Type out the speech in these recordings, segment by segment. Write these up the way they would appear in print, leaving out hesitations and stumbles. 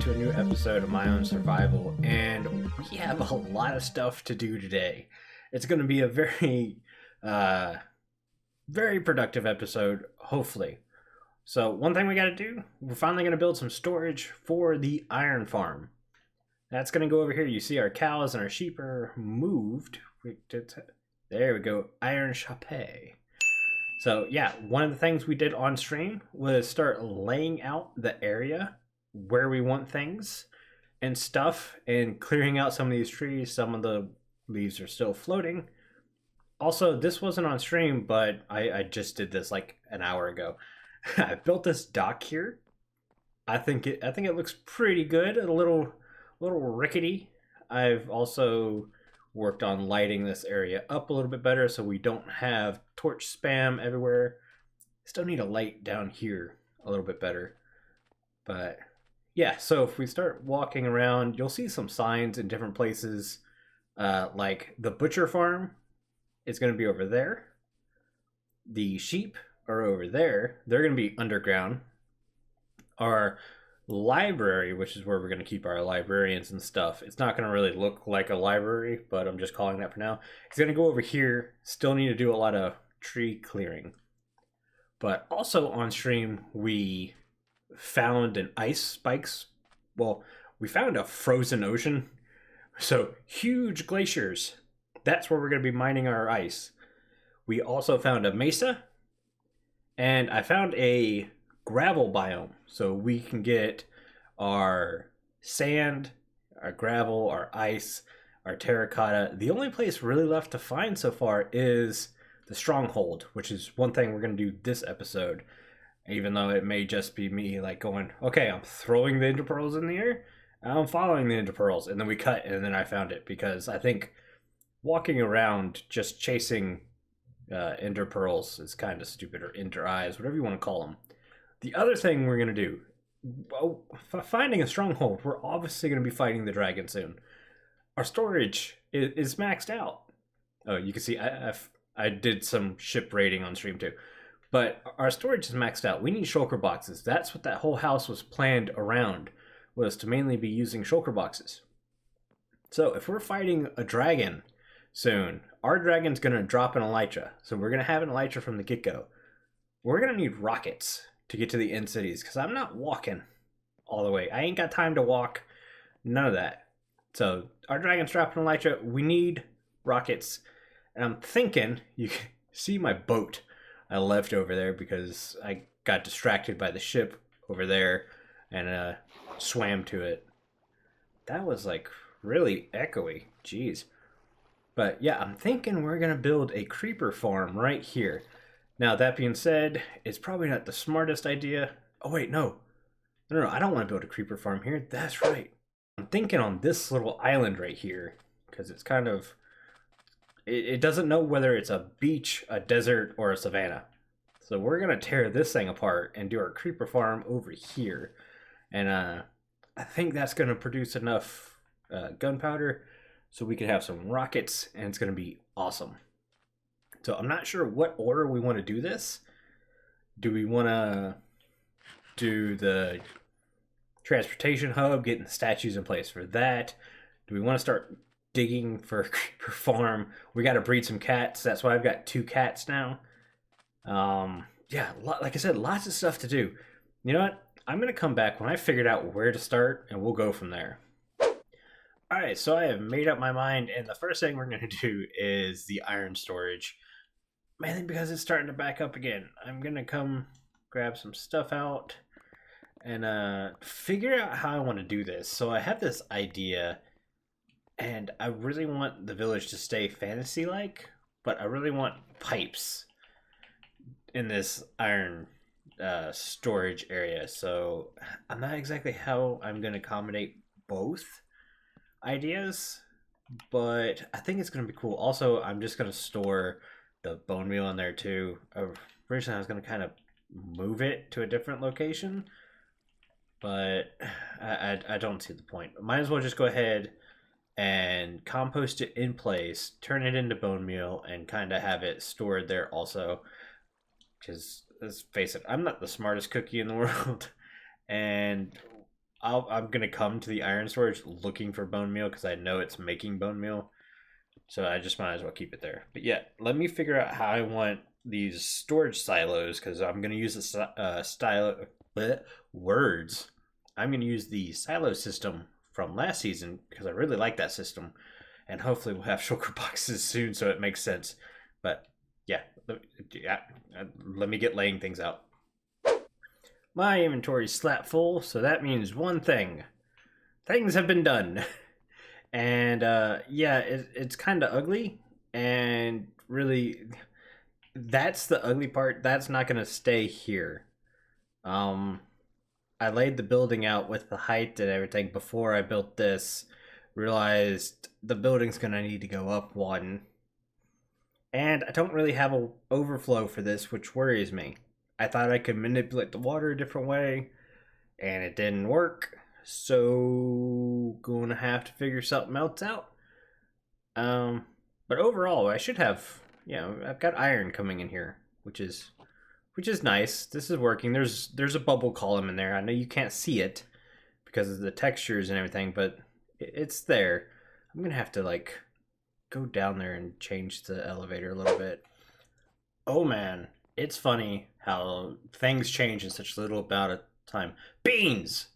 to a new episode of My Own Survival, and we have a lot of stuff to do today. It's going to be a very productive episode, hopefully. So one thing we got to do, we're finally going to build some storage for the iron farm. That's going to go over here. You see our cows and our sheep are moved. There we go, iron chape. So yeah, one of the things we did on stream was start laying out the area where we want things and stuff and clearing out some of these trees. Some of the leaves are still floating. Also, this wasn't on stream, but I just did this like an hour ago. I built this dock here. I think it looks pretty good. A little rickety. I've also worked on lighting this area up a little bit better so we don't have torch spam everywhere. Still need a light down here a little bit better. But yeah, so if we start walking around, you'll see some signs in different places. Like the butcher farm is going to be over there. The sheep are over there. They're going to be underground. Our library, which is where we're going to keep our librarians and stuff, it's not going to really look like a library, but I'm just calling that for now. It's going to go over here. Still need to do a lot of tree clearing. But also on stream, we found an ice spikes. Well, we found a frozen ocean. So huge glaciers. That's where we're going to be mining our ice. We also found a mesa. And I found a gravel biome. So we can get our sand, our gravel, our ice, our terracotta. The only place really left to find so far is the Stronghold, which is one thing we're going to do this episode. Even though it may just be me like going, okay, I'm throwing the ender pearls in the air. I'm following the ender pearls. And then we cut and then I found it. Because I think walking around just chasing ender pearls is kind of stupid. Or ender eyes, whatever you want to call them. The other thing we're going to do, finding a stronghold, we're obviously going to be fighting the dragon soon. Our storage is maxed out. Oh, you can see I did some ship raiding on stream too. But our storage is maxed out. We need shulker boxes. That's what that whole house was planned around, was to mainly be using shulker boxes. So if we're fighting a dragon soon, our dragon's going to drop an elytra. So we're going to have an elytra from the get-go. We're going to need rockets to get to the end cities, because I'm not walking all the way. I ain't got time to walk. None of that. So our dragon's dropping an elytra. We need rockets. And I'm thinking, you can see my boat I left over there because I got distracted by the ship over there and swam to it. That was like really echoey. Jeez. But yeah, I'm thinking we're going to build a creeper farm right here. Now, that being said, it's probably not the smartest idea. Oh, wait, no. No, I don't want to build a creeper farm here. That's right. I'm thinking on this little island right here because it's kind of... It doesn't know whether it's a beach, a desert, or a savanna. So we're going to tear this thing apart and do our creeper farm over here. And I think that's going to produce enough gunpowder so we can have some rockets, and it's going to be awesome. So I'm not sure what order we want to do this. Do we want to do the transportation hub, getting the statues in place for that? Do we want to start digging for a creeper farm? We got to breed some cats. That's why I've got 2 cats now. Yeah, like I said, lots of stuff to do. You know what? I'm going to come back when I figured out where to start, and we'll go from there. Alright, so I have made up my mind, and the first thing we're going to do is the iron storage. Mainly because it's starting to back up again. I'm going to come grab some stuff out and figure out how I want to do this. So I have this idea, and I really want the village to stay fantasy-like, but I really want pipes in this iron storage area. So I'm not exactly how I'm going to accommodate both ideas, but I think it's going to be cool. Also, I'm just going to store the bone meal in there too. Originally I was going to kind of move it to a different location, but I don't see the point. Might as well just go ahead and compost it in place, turn it into bone meal, and kind of have it stored there also. Because let's face it, I'm not the smartest cookie in the world, and I'm gonna come to the iron storage looking for bone meal because I know it's making bone meal. So I just might as well keep it there. But yeah, let me figure out how I want these storage silos because I'm gonna use the words. I'm gonna use the silo system from last season because I really like that system, and hopefully we'll have shulker boxes soon so it makes sense. But yeah, let me get laying things out. My inventory's slap full, so that means one thing. Things have been done. And yeah, it's kind of ugly. And really, that's the ugly part. That's not going to stay here. I laid the building out with the height and everything before I built this. Realized the building's going to need to go up one. And I don't really have an overflow for this, which worries me. I thought I could manipulate the water a different way, and it didn't work. So, gonna have to figure something else out. But overall, I should have, I've got iron coming in here, which is nice. This is working. There's a bubble column in there. I know you can't see it because of the textures and everything, but it's there. I'm gonna have to like go down there and change the elevator a little bit. Oh man, it's funny how things change in such little amount of time. Beans!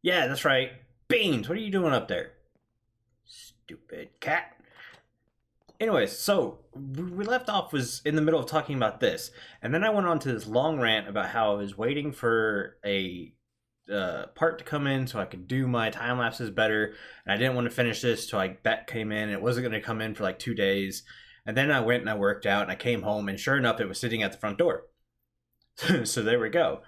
Yeah, that's right. Beans, what are you doing up there? Stupid cat. Anyways, so we left off was in the middle of talking about this, and then I went on to this long rant about how I was waiting for a part to come in so I could do my time lapses better, and I didn't want to finish this till that came in. It wasn't going to come in for like 2 days, and then I went and I worked out, and I came home, and sure enough, it was sitting at the front door. So there we go.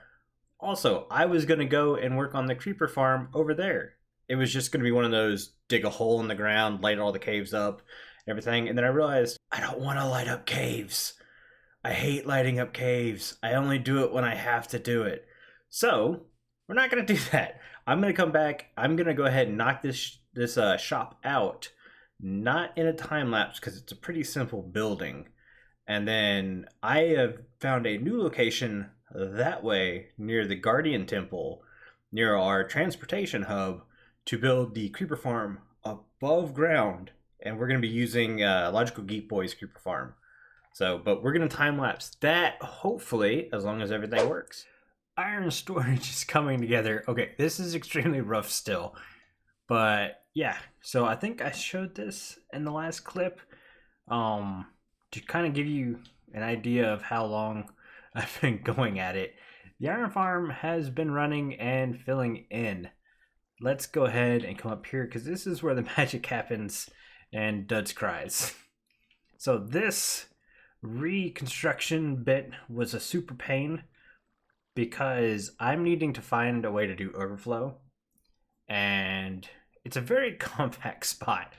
Also, I was going to go and work on the creeper farm over there. It was just going to be one of those dig a hole in the ground, light all the caves up, everything. And then I realized I don't want to light up caves. I hate lighting up caves. I only do it when I have to do it. So we're not going to do that. I'm going to come back. I'm going to go ahead and knock this shop out. Not in a time lapse because it's a pretty simple building. And then I have found a new location that way near the Guardian Temple, near our transportation hub, to build the creeper farm above ground. And we're going to be using LogicalGeekBoy's creeper farm. So, but we're going to time lapse that, hopefully, as long as everything works. Iron storage is coming together. Okay, this is extremely rough still. But yeah, so I think I showed this in the last clip. To kind of give you an idea of how long I've been going at it. The iron farm has been running and filling in. Let's go ahead and come up here because this is where the magic happens and Duds cries. So this reconstruction bit was a super pain because I'm needing to find a way to do overflow, and it's a very compact spot.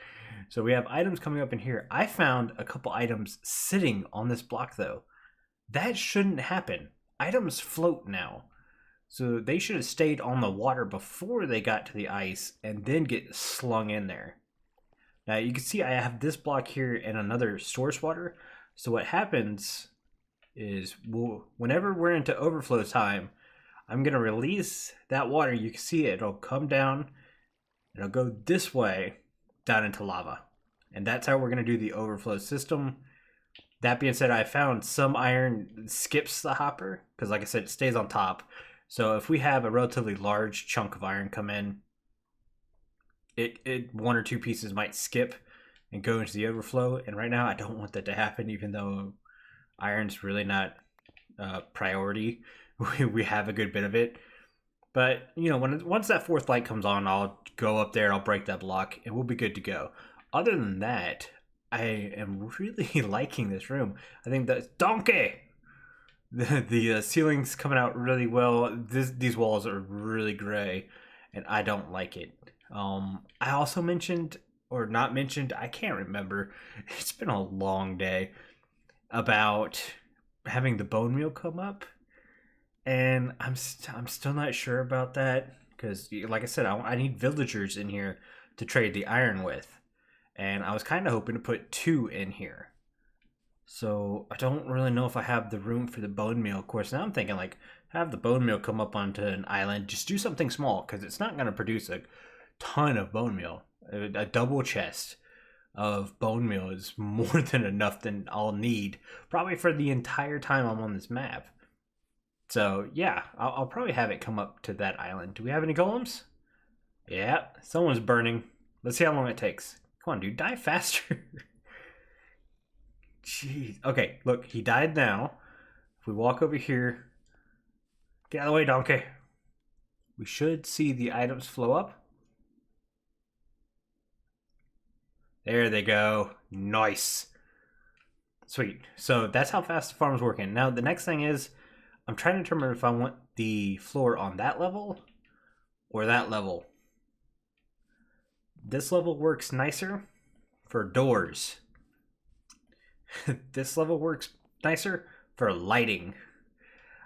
So we have items coming up in here. I found a couple items sitting on this block though. That shouldn't happen. Items float now. So they should have stayed on the water before they got to the ice and then get slung in there. Now you can see I have this block here and another source water. So what happens is whenever we're into overflow time, I'm going to release that water. You can see it. It'll come down. It'll go this way down into lava. And that's how we're going to do the overflow system. That being said, I found some iron skips the hopper because, like I said, it stays on top. So if we have a relatively large chunk of iron come in, it one or two pieces might skip and go into the overflow. And right now, I don't want that to happen, even though iron's really not priority. We have a good bit of it. But, you know, once that fourth light comes on, I'll go up there, I'll break that block, and we'll be good to go. Other than that, I am really liking this room. I think that donkey! The ceiling's coming out really well. These walls are really gray, and I don't like it. I also mentioned, or not mentioned, I can't remember. It's been a long day, about having the bone meal come up. And I'm still not sure about that because, like I said, I need villagers in here to trade the iron with. And I was kind of hoping to put 2 in here. So I don't really know if I have the room for the bone meal. Of course, now I'm thinking like, have the bone meal come up onto an island. Just do something small because it's not going to produce a ton of bone meal. A double chest of bone meal is more than enough than I'll need probably for the entire time I'm on this map. So yeah, I'll probably have it come up to that island. Do we have any golems? Yeah, someone's burning. Let's see how long it takes. Come on, dude, die faster. Jeez. Okay, look, he died now. If we walk over here, get out of the way, donkey. We should see the items flow up. There they go. Nice. Sweet. So that's how fast the farm's working. Now the next thing is, I'm trying to determine if I want the floor on that level or that level. This level works nicer for doors. This level works nicer for lighting.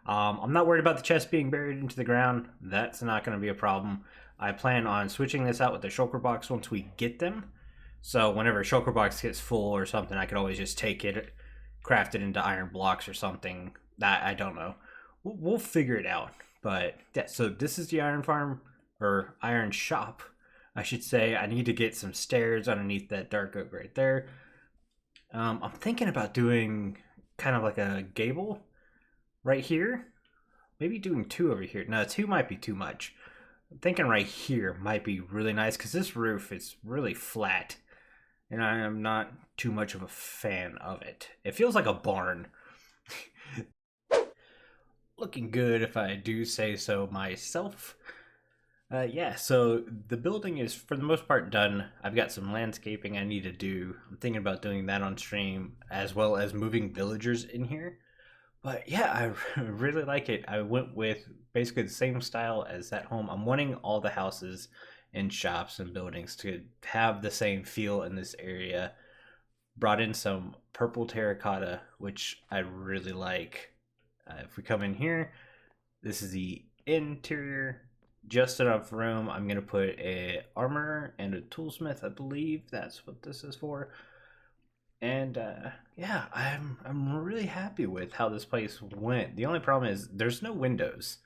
I'm not worried about the chest being buried into the ground. That's not going to be a problem. I plan on switching this out with the shulker box once we get them. So whenever a shulker box gets full or something, I could always just take it, craft it into iron blocks or something. I don't know. We'll figure it out. But yeah, so this is the iron farm, or iron shop, I should say. I need to get some stairs underneath that dark oak right there. I'm thinking about doing kind of like a gable right here. Maybe doing 2 over here. No, 2 might be too much. I'm thinking right here might be really nice because this roof is really flat. And I am not too much of a fan of it. It feels like a barn. Looking good if I do say so myself. Yeah, so the building is for the most part done. I've got some landscaping I need to do. I'm thinking about doing that on stream, as well as moving villagers in here. But yeah, I really like it. I went with basically the same style as that home. I'm wanting all the houses and shops and buildings to have the same feel in this area. Brought in some purple terracotta, which I really like. If we come in here, this is the interior. Just enough room. I'm gonna put a armorer and a toolsmith. I believe that's what this is for. And yeah, I'm really happy with how this place went. The only problem is there's no windows,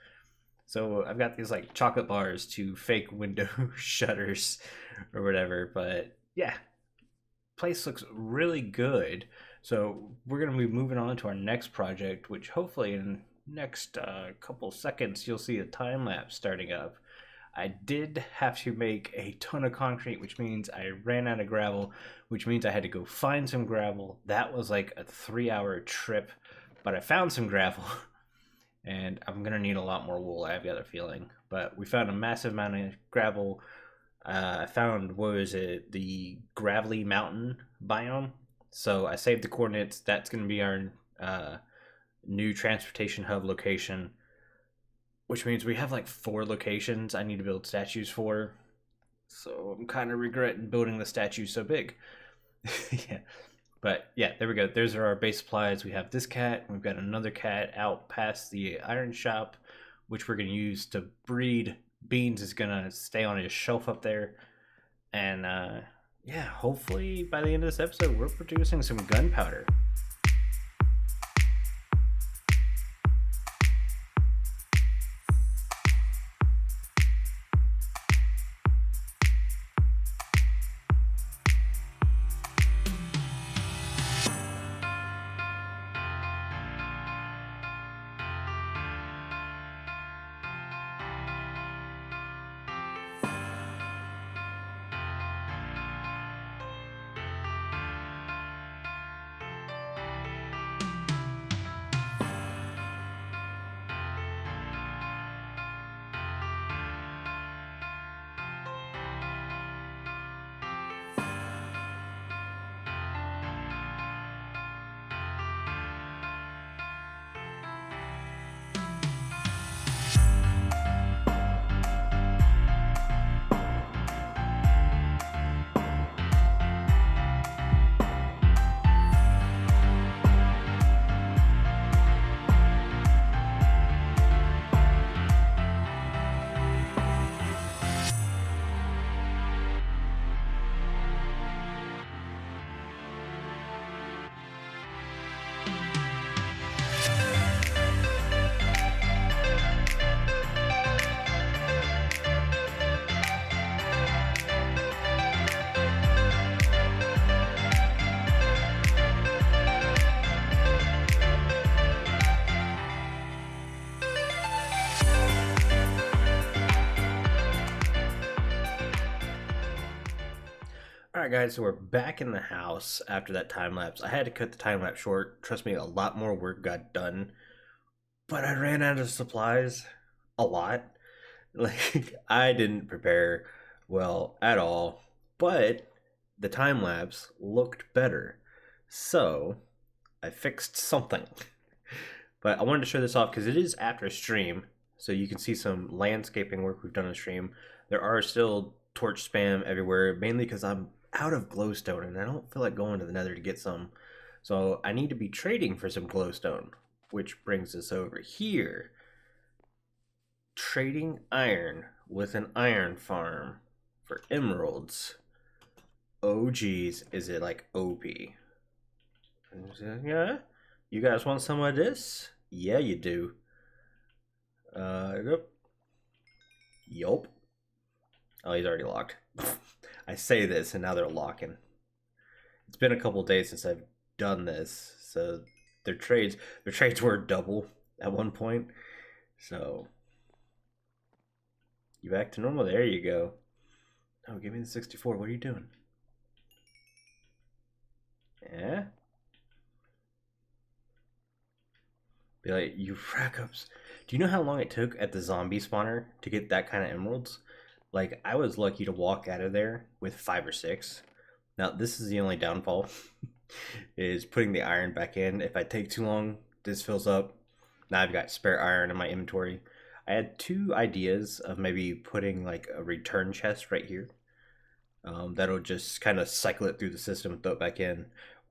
so I've got these like chocolate bars to fake window shutters or whatever. But yeah, place looks really good. So we're gonna be moving on to our next project, which hopefully in next couple seconds you'll see a time lapse starting up. I did have to make a ton of concrete, which means I ran out of gravel, which means I had to go find some gravel. That was like a 3-hour trip, but I found some gravel. And I'm gonna need a lot more wool, I have got a feeling. But we found a massive amount of gravel. I found, what was it, the gravelly mountain biome. So I saved the coordinates. That's gonna be our new transportation hub location, which means we have like 4 locations I need to build statues for. So I'm kind of regretting building the statue so big. Yeah, but yeah, there we go. There's our base supplies. We have this cat. We've got another cat out past the iron shop, which we're going to use to breed. Beans is going to stay on his shelf up there. And yeah, hopefully by the end of this episode, we're producing some gunpowder. Alright guys, so we're back in the house after that time lapse. I had to cut the time lapse short. Trust me, a lot more work got done. But I ran out of supplies. A lot. Like, I didn't prepare well at all. But the time lapse looked better. So, I fixed something. But I wanted to show this off because it is after stream. So you can see some landscaping work we've done on stream. There are still torch spam everywhere, mainly because I'm out of glowstone and I don't feel like going to the nether to get some. So I need to be trading for some glowstone, which brings us over here. Trading iron with an iron farm for emeralds. Oh geez, is it like OP? Yeah, you guys want some of this? Yeah, you do. Yup. Yup. Oh, he's already locked. I say this and now they're locking. It's been a couple days since I've done this, so their trades were double at one point. So you back to normal? There you go. Oh, give me the 64. What are you doing? Yeah. Be like, you rack ups. Do you know how long it took at the zombie spawner to get that kind of emeralds? Like, I was lucky to walk out of there with 5 or 6. Now, this is the only downfall, is putting the iron back in. If I take too long, this fills up. Now I've got spare iron in my inventory. I had 2 ideas of maybe putting like a return chest right here. That'll just kind of cycle it through the system and throw it back in.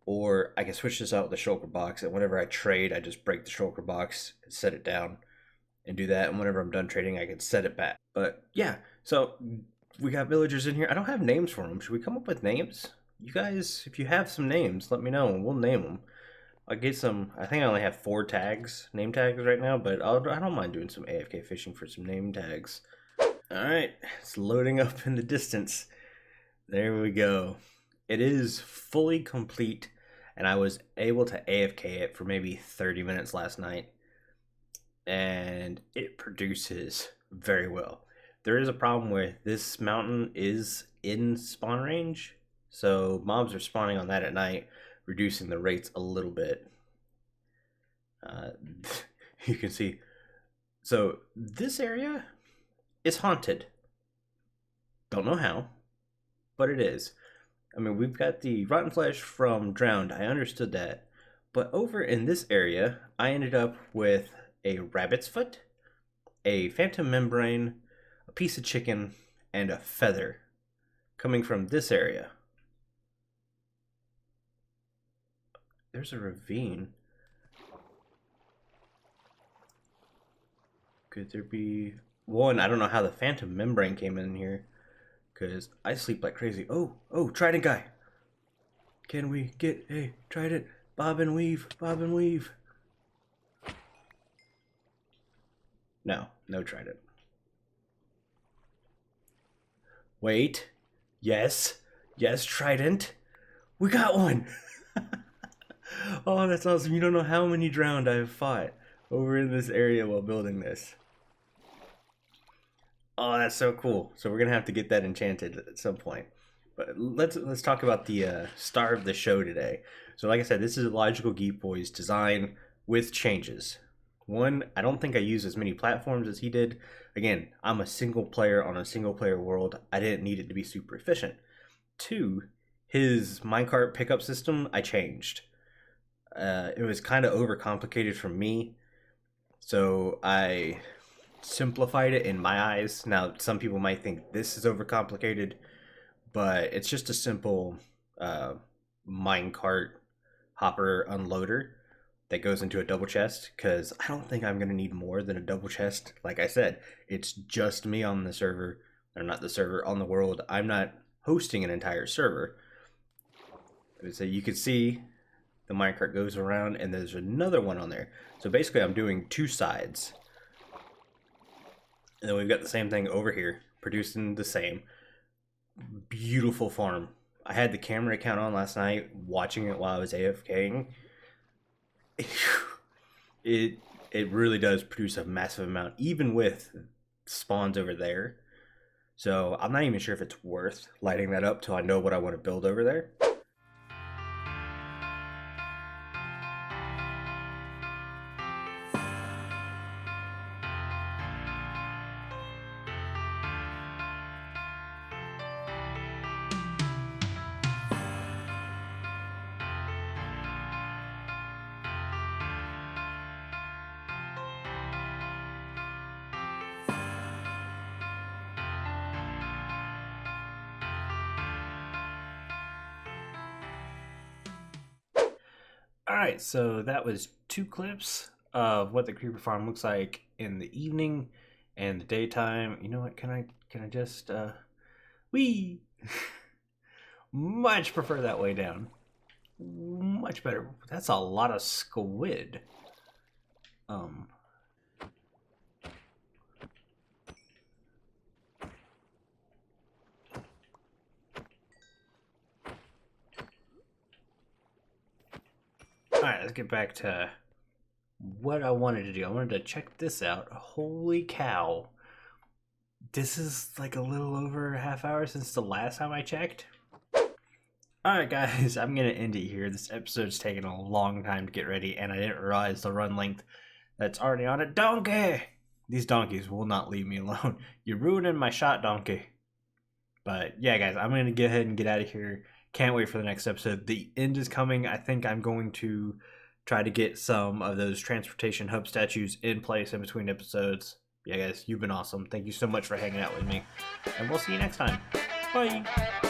Or I can switch this out with the shulker box, and whenever I trade, I just break the shulker box and set it down and do that. And whenever I'm done trading, I can set it back. But yeah, so we got villagers in here. I don't have names for them. Should we come up with names? You guys, if you have some names, let me know and we'll name them. I'll get some. I think I only have 4 tags, name tags right now, but I don't mind doing some AFK fishing for some name tags. All right, it's loading up in the distance. There we go. It is fully complete, and I was able to AFK it for maybe 30 minutes last night, and it produces very well. There is a problem where this mountain is in spawn range, so mobs are spawning on that at night, reducing the rates a little bit. You can see, so this area is haunted. Don't know how, but it is. I mean, we've got the rotten flesh from drowned. I understood that. But over in this area, I ended up with a rabbit's foot, a phantom membrane, a piece of chicken, and a feather coming from this area. There's a ravine. Could there be one? I don't know how the phantom membrane came in here, because I sleep like crazy. Oh, trident guy. Can we get a trident? Bob and weave, bob and weave. No trident. Wait. Yes, trident. We got one. Oh, that's awesome. You don't know how many drowned I've fought over in this area while building this. Oh, that's so cool. So we're gonna have to get that enchanted at some point. But let's talk about the star of the show today. So like I said, this is LogicalGeekBoy's design with changes. One, I don't think I use as many platforms as he did. Again, I'm a single player on a single player world. I didn't need it to be super efficient. 2, his minecart pickup system, I changed. It was kind of overcomplicated for me, so I simplified it in my eyes. Now, some people might think this is overcomplicated, but it's just a simple minecart hopper unloader that goes into a double chest, because I don't think I'm going to need more than a double chest. Like I said, it's just me on the server, or not the server, on the world. I'm not hosting an entire server. So you can see the minecart goes around, and there's another one on there. So basically I'm doing 2 sides. And then we've got the same thing over here, producing the same. Beautiful farm. I had the camera account on last night, watching it while I was AFKing. It really does produce a massive amount, even with spawns over there. So I'm not even sure if it's worth lighting that up till I know what I want to build over there. Alright, so that was 2 clips of what the creeper farm looks like in the evening and the daytime. You know what, can I just wee much prefer that way down. Much better. That's a lot of squid. Alright, let's get back to what I wanted to do. I wanted to check this out. Holy cow. This is like a little over a half hour since the last time I checked. Alright guys, I'm going to end it here. This episode's taken a long time to get ready, and I didn't realize the run length that's already on it. Donkey! These donkeys will not leave me alone. You're ruining my shot, donkey. But yeah guys, I'm going to go ahead and get out of here. Can't wait for the next episode. The end is coming. I think I'm going to try to get some of those transportation hub statues in place in between episodes. Yeah guys, you've been awesome. Thank you so much for hanging out with me. And we'll see you next time. Bye!